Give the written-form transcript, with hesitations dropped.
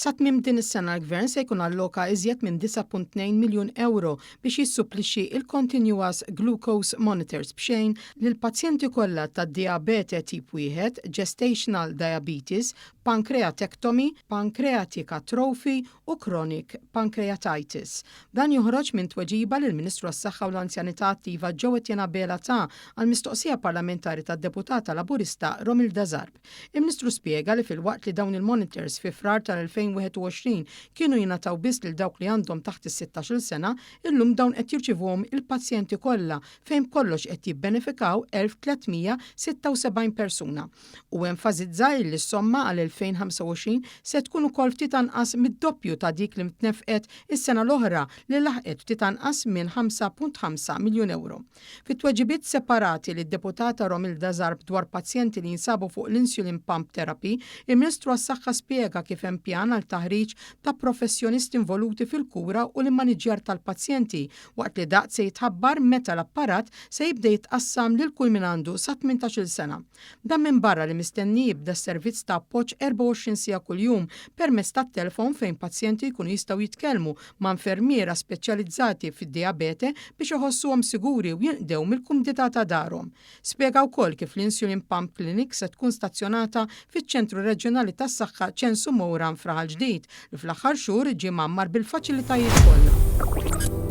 Sa tmiem din is-sena l-Gvern se jkun alloka iżjed minn 9.2 miljun euro biex jissupplixxi il-Continuous Glucose Monitors b'xejn lil pazjenti kollha tad-diabete tip 1, gestational diabetes, pancreatectomy, pancreatic atrophy u chronic pancreatitis. Dan joħroġ minn tweġiba lill Ministru għas-Saħħa u l-Anzjanità Attiva ġewwet Bela ta' għall-mistoqsija parlamentari tad-deputata Laburista Romilda Zarb. Il-Ministru spjega li fil-waqt li dawn il-monitors fi frar tal-2021 kienu jingħataw biss lil dawk li għandhom taħt is-16 sena, illum dawn qed jirċivuhom il-pazjenti kollha fejn kollox qed jibbenefikaw 1376 persuna. U enfasizza li s-somma għal 2025 se tkun ukoll ftit anqas mid-doppju ta' dik li mtnefqet is-sena l-oħra li laħqet ftit anqas minn 5.5 miljun euro. Fit-tweġibiet separati li d-deputata Romilda Zarb dwar pazjenti li jinsabu fuq l-insulin pump therapy, il-Ministru għas-Saħħa spjega kif hemm pjan għal taħriġ ta' professjonisti involuti fil-kura u l-maniġġjar tal-pazjenti waqt li daqs se jitħabbar meta l-apparat se jibda jitqassam lil kull min għandu sa 18 sena. Dan minn barra li mistenni jibda s-servizz ta' appoġġ 24 sija kuljum permezz tat-telefon fejn pazjenti jkunu jistgħu jitkellmu ma' infermiera speċjalizzati fid-diabete biex iħossuhom siguri u jinqdew mill-kumdità ta' darhom. Spjega wkoll kif l-Insulin Pump Clinic se tkun stazzjonata fiċ-Ċentru Reġjonali tas-Saħħa Ċensu Mowran Fraħal ġdid li fl-aħħar xhur ġie mammar bil-faċilitajiet kollha.